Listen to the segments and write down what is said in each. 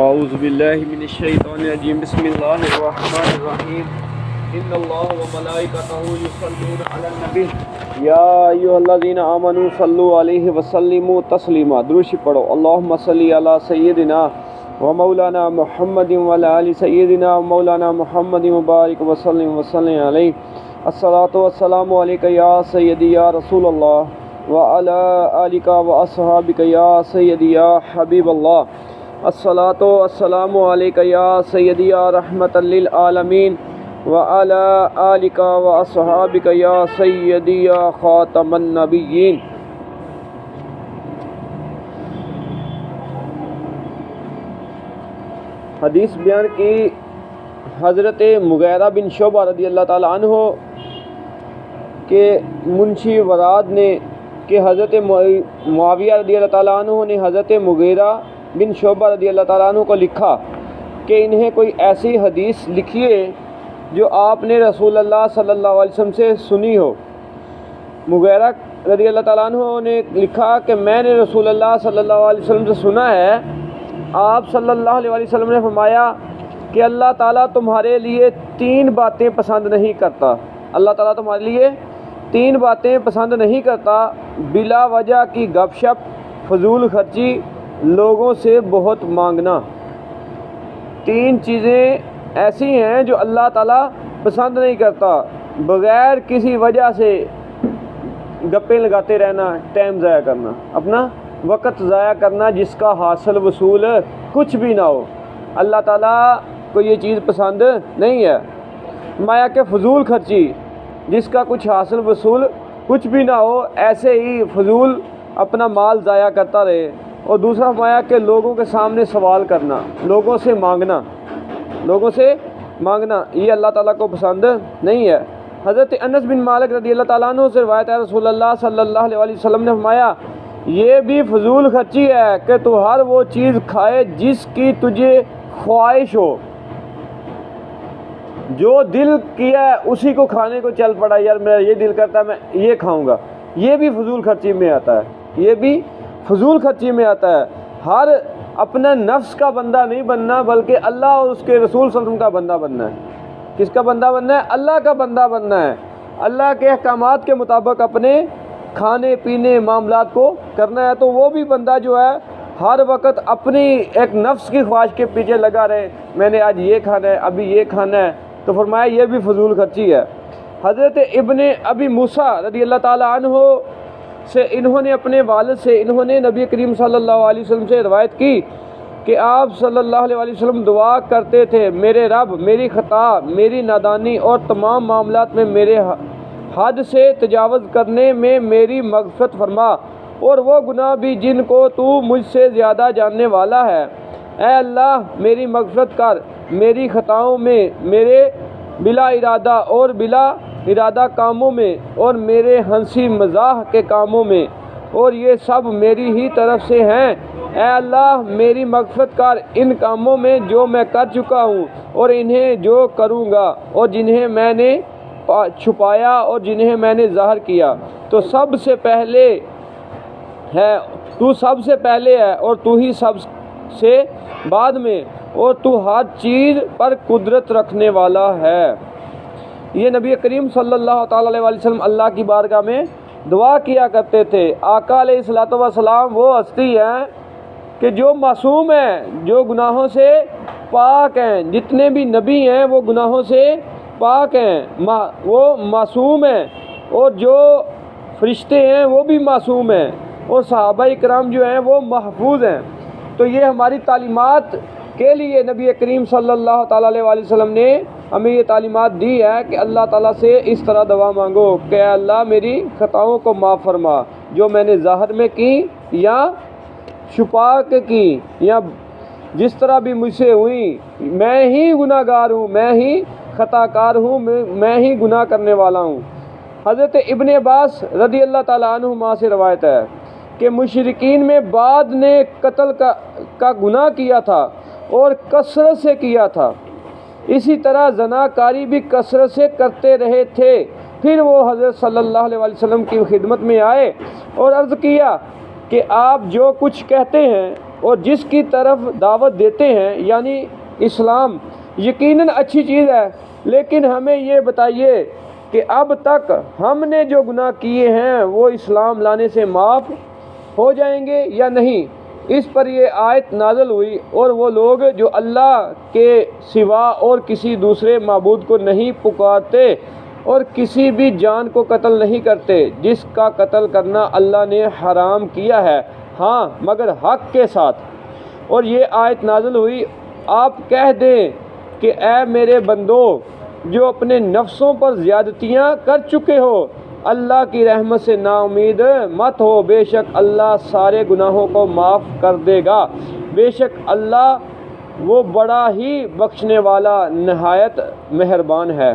اعوذ باللہ من الشیطان الرجیم بسم اللہ الرحمن الرحیم ان اللہ وملائکتہ یصلون علی النبی یا ایھا الذین آمنوا صلوا علیہ وسلموا تسلیما. درود پڑھو. اللہم صلی علی سیدنا و مولانا محمد وعلی آل سیدنا و مولانا محمد مبارک وسلم علیہ. الصلاۃ والسلام علیک یا سیدی یا رسول اللہ وعلی آلک و اصحابک یا سیدی یا حبیب اللہ. الصلاۃ والسلام علیک یا سیدی یا رحمۃ للعالمین وعلی آلک و اصحابک یا سیدی یا خاتم النبیین. حدیث بیان کی حضرت مغیرہ بن شعبہ رضی اللہ تعالی عنہ کے منشی وراد نے کہ حضرت معاویہ رضی اللہ تعالیٰ عنہ نے حضرت مغیرہ بن شعبہ رضی اللہ تعالیٰ عنہ کو لکھا کہ انہیں کوئی ایسی حدیث لکھیے جو آپ نے رسول اللہ صلی اللہ علیہ وسلم سے سنی ہو. مغیرہ رضی اللہ تعالیٰ عنہ نے لکھا کہ میں نے رسول اللہ صلی اللہ علیہ وسلم سے سنا ہے. آپ صلی اللہ علیہ وسلم نے فرمایا کہ اللہ تعالیٰ تمہارے لیے 3 باتیں پسند نہیں کرتا. اللہ تعالیٰ تمہارے لیے 3 باتیں پسند نہیں کرتا: بلا وجہ کی گپ شپ، فضول خرچی، لوگوں سے بہت مانگنا. 3 چیزیں ایسی ہیں جو اللہ تعالیٰ پسند نہیں کرتا. بغیر کسی وجہ سے گپیں لگاتے رہنا، ٹائم ضائع کرنا، اپنا وقت ضائع کرنا جس کا حاصل وصول کچھ بھی نہ ہو. اللہ تعالیٰ کو یہ چیز پسند نہیں ہے. مایا کہ فضول خرچی جس کا کچھ حاصل وصول کچھ بھی نہ ہو، ایسے ہی فضول اپنا مال ضائع کرتا رہے. اور دوسرا فرمایا کہ لوگوں کے سامنے سوال کرنا، لوگوں سے مانگنا، یہ اللہ تعالیٰ کو پسند نہیں ہے. حضرت انس بن مالک رضی اللہ تعالیٰ عنہ سے روایت ہے، رسول اللہ صلی اللہ علیہ وسلم نے فرمایا یہ بھی فضول خرچی ہے کہ تو ہر وہ چیز کھائے جس کی تجھے خواہش ہو. جو دل کیا ہے اسی کو کھانے کو چل پڑا، یار میرا یہ دل کرتا ہے میں یہ کھاؤں گا. یہ بھی فضول خرچی میں آتا ہے. ہر اپنا نفس کا بندہ نہیں بننا بلکہ اللہ اور اس کے رسول صلی اللہ علیہ وسلم کا بندہ بننا ہے. کس کا بندہ بننا ہے؟ اللہ کا بندہ بننا ہے. اللہ کے احکامات کے مطابق اپنے کھانے پینے معاملات کو کرنا ہے. تو وہ بھی بندہ جو ہے ہر وقت اپنی ایک نفس کی خواہش کے پیچھے لگا رہے، میں نے آج یہ کھانا ہے، ابھی یہ کھانا ہے، تو فرمایا یہ بھی فضول خرچی ہے. حضرت ابن ابی موسیٰ رضی اللہ تعالی عنہ سے انہوں نے اپنے والد سے انہوں نے نبی کریم صلی اللہ علیہ وسلم سے روایت کی کہ آپ صلی اللہ علیہ وسلم دعا کرتے تھے، میرے رب میری خطا، میری نادانی اور تمام معاملات میں میرے حد سے تجاوز کرنے میں میری مغفرت فرما، اور وہ گناہ بھی جن کو تو مجھ سے زیادہ جاننے والا ہے. اے اللہ میری مغفرت کر میری خطاؤں میں، میرے بلا ارادہ اور بلا ارادہ کاموں میں، اور میرے ہنسی مزاح کے کاموں میں، اور یہ سب میری ہی طرف سے ہیں. اے اللہ میری مغفرت کر ان کاموں میں جو میں کر چکا ہوں اور انہیں جو کروں گا، اور جنہیں میں نے چھپایا اور جنہیں میں نے ظاہر کیا. تو سب سے پہلے ہے، تو سب سے پہلے ہے اور تو ہی سب سے بعد میں، اور تو ہر چیز پر قدرت رکھنے والا ہے. یہ نبی کریم صلی اللہ تعالی علیہ وسلم اللہ کی بارگاہ میں دعا کیا کرتے تھے. آقا علیہ الصلوۃ والسلام وہ ہستی ہیں کہ جو معصوم ہیں، جو گناہوں سے پاک ہیں. جتنے بھی نبی ہیں وہ گناہوں سے پاک ہیں، وہ معصوم ہیں. اور جو فرشتے ہیں وہ بھی معصوم ہیں، اور صحابہ کرام جو ہیں وہ محفوظ ہیں. تو یہ ہماری تعلیمات کے لیے نبی کریم صلی اللہ تعالیٰ علیہ وسلم نے ہمیں یہ تعلیمات دی ہے کہ اللہ تعالیٰ سے اس طرح دعا مانگو کہ اے اللہ میری خطاؤں کو معاف فرما، جو میں نے ظاہر میں کی یا چھپا کے کی، یا جس طرح بھی مجھ سے ہوئی. میں ہی گناہ گار ہوں، میں ہی خطا کار ہوں، میں ہی گناہ کرنے والا ہوں. حضرت ابن عباس رضی اللہ تعالیٰ عنہما سے روایت ہے کہ مشرکین میں بعد نے قتل کا گناہ کیا تھا اور کثرت سے کیا تھا. اسی طرح زناکاری بھی کثرت سے کرتے رہے تھے. پھر وہ حضرت صلی اللہ علیہ وسلم کی خدمت میں آئے اور عرض کیا کہ آپ جو کچھ کہتے ہیں اور جس کی طرف دعوت دیتے ہیں، یعنی اسلام یقیناً اچھی چیز ہے، لیکن ہمیں یہ بتائیے کہ اب تک ہم نے جو گناہ کیے ہیں وہ اسلام لانے سے معاف ہو جائیں گے یا نہیں؟ اس پر یہ آیت نازل ہوئی، اور وہ لوگ جو اللہ کے سوا اور کسی دوسرے معبود کو نہیں پکارتے اور کسی بھی جان کو قتل نہیں کرتے جس کا قتل کرنا اللہ نے حرام کیا ہے، ہاں مگر حق کے ساتھ۔ اور یہ آیت نازل ہوئی، آپ کہہ دیں کہ اے میرے بندو جو اپنے نفسوں پر زیادتیاں کر چکے ہو، اللہ کی رحمت سے نا امید مت ہو، بے شک اللہ سارے گناہوں کو معاف کر دے گا، بے شک اللہ وہ بڑا ہی بخشنے والا نہایت مہربان ہے۔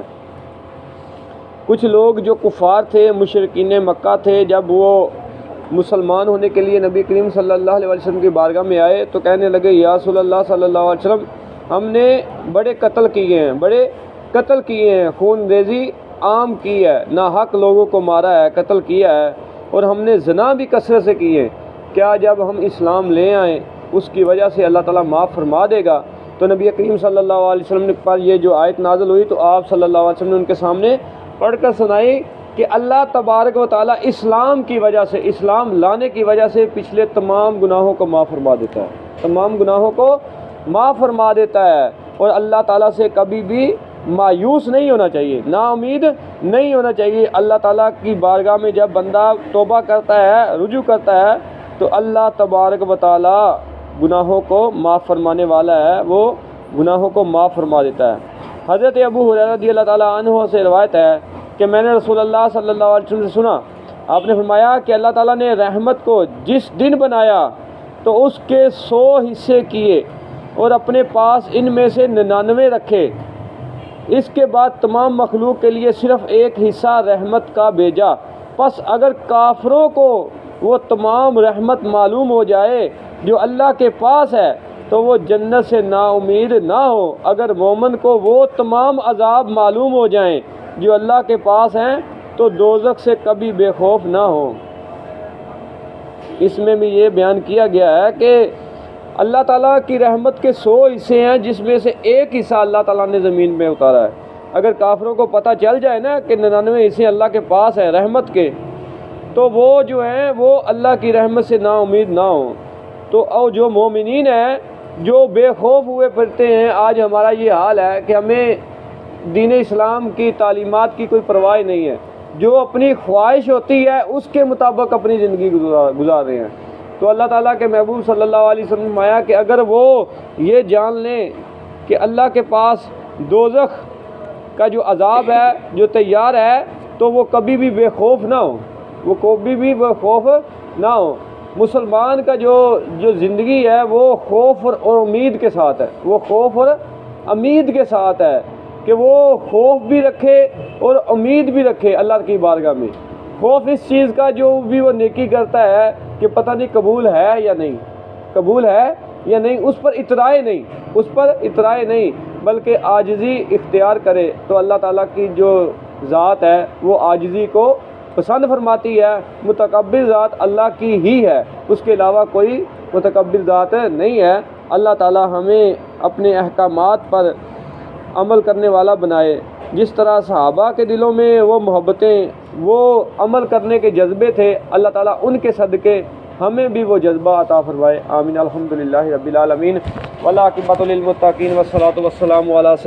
کچھ لوگ جو کفار تھے، مشرکین مکہ تھے، جب وہ مسلمان ہونے کے لیے نبی کریم صلی اللہ علیہ وسلم کی بارگاہ میں آئے تو کہنے لگے، یا رسول اللہ صلی اللہ علیہ وسلم، ہم نے بڑے قتل کیے ہیں، خون ریزی عام کی ہے، ناحق لوگوں کو مارا ہے، قتل کیا ہے، اور ہم نے زنا بھی کثرت سے کیے ہیں، کیا جب ہم اسلام لے آئیں اس کی وجہ سے اللہ تعالیٰ معاف فرما دے گا؟ تو نبی کریم صلی اللہ علیہ وسلم پر یہ جو آیت نازل ہوئی تو آپ صلی اللہ علیہ وسلم نے ان کے سامنے پڑھ کر سنائی کہ اللہ تبارک و تعالیٰ اسلام کی وجہ سے، اسلام لانے کی وجہ سے پچھلے تمام گناہوں کو معاف فرما دیتا ہے، تمام گناہوں کو معاف فرما دیتا ہے، اور اللہ تعالیٰ سے کبھی بھی مایوس نہیں ہونا چاہیے، نا امید نہیں ہونا چاہیے۔ اللہ تعالیٰ کی بارگاہ میں جب بندہ توبہ کرتا ہے، رجوع کرتا ہے، تو اللہ تبارک و تعالیٰ گناہوں کو معاف فرمانے والا ہے، وہ گناہوں کو معاف فرما دیتا ہے۔ حضرت ابو ہریرہ رضی اللہ تعالیٰ عنہ سے روایت ہے کہ میں نے رسول اللہ صلی اللہ علیہ وسلم سے سنا، آپ نے فرمایا کہ اللہ تعالیٰ نے رحمت کو جس دن بنایا تو اس کے 100 حصے کیے اور اپنے پاس ان میں سے 99 رکھے، اس کے بعد تمام مخلوق کے لیے صرف ایک حصہ رحمت کا بھیجا، پس اگر کافروں کو وہ تمام رحمت معلوم ہو جائے جو اللہ کے پاس ہے تو وہ جنت سے نا امید نہ ہو، اگر مومن کو وہ تمام عذاب معلوم ہو جائیں جو اللہ کے پاس ہیں تو دوزخ سے کبھی بے خوف نہ ہو۔ اس میں بھی یہ بیان کیا گیا ہے کہ اللہ تعالیٰ کی رحمت کے 100 حصے ہیں، جس میں سے ایک حصہ اللہ تعالیٰ نے زمین میں اتارا ہے۔ اگر کافروں کو پتہ چل جائے نا کہ 99 حصے اللہ کے پاس ہیں رحمت کے، تو وہ جو ہیں وہ اللہ کی رحمت سے نا امید نہ ہوں۔ تو اور جو مومنین ہیں جو بے خوف ہوئے پھرتے ہیں، آج ہمارا یہ حال ہے کہ ہمیں دین اسلام کی تعلیمات کی کوئی پرواہ نہیں ہے، جو اپنی خواہش ہوتی ہے اس کے مطابق اپنی زندگی گزار رہے ہیں۔ تو اللہ تعالیٰ کے محبوب صلی اللہ علیہ وسلم نے فرمایا کہ اگر وہ یہ جان لیں کہ اللہ کے پاس دوزخ کا جو عذاب ہے جو تیار ہے تو وہ کبھی بھی بے خوف نہ ہو، وہ کبھی بھی بے خوف نہ ہو۔ مسلمان کا جو زندگی ہے وہ خوف اور امید کے ساتھ ہے، وہ خوف اور امید کے ساتھ ہے کہ وہ خوف بھی رکھے اور امید بھی رکھے اللہ کی بارگاہ میں۔ خوف اس چیز کا جو بھی وہ نیکی کرتا ہے کہ پتہ نہیں قبول ہے یا نہیں، قبول ہے یا نہیں، اس پر اترائے نہیں، بلکہ عاجزی اختیار کرے تو اللہ تعالیٰ کی جو ذات ہے وہ عاجزی کو پسند فرماتی ہے۔ متکبر ذات اللہ کی ہی ہے، اس کے علاوہ کوئی متکبر ذات نہیں ہے۔ اللہ تعالیٰ ہمیں اپنے احکامات پر عمل کرنے والا بنائے، جس طرح صحابہ کے دلوں میں وہ محبتیں، وہ عمل کرنے کے جذبے تھے، اللہ تعالیٰ ان کے صدقے ہمیں بھی وہ جذبہ عطا فرمائے۔ آمین۔ الحمدللہ رب العالمین والعاقبۃ للمتقین والصلاۃ والسلام علی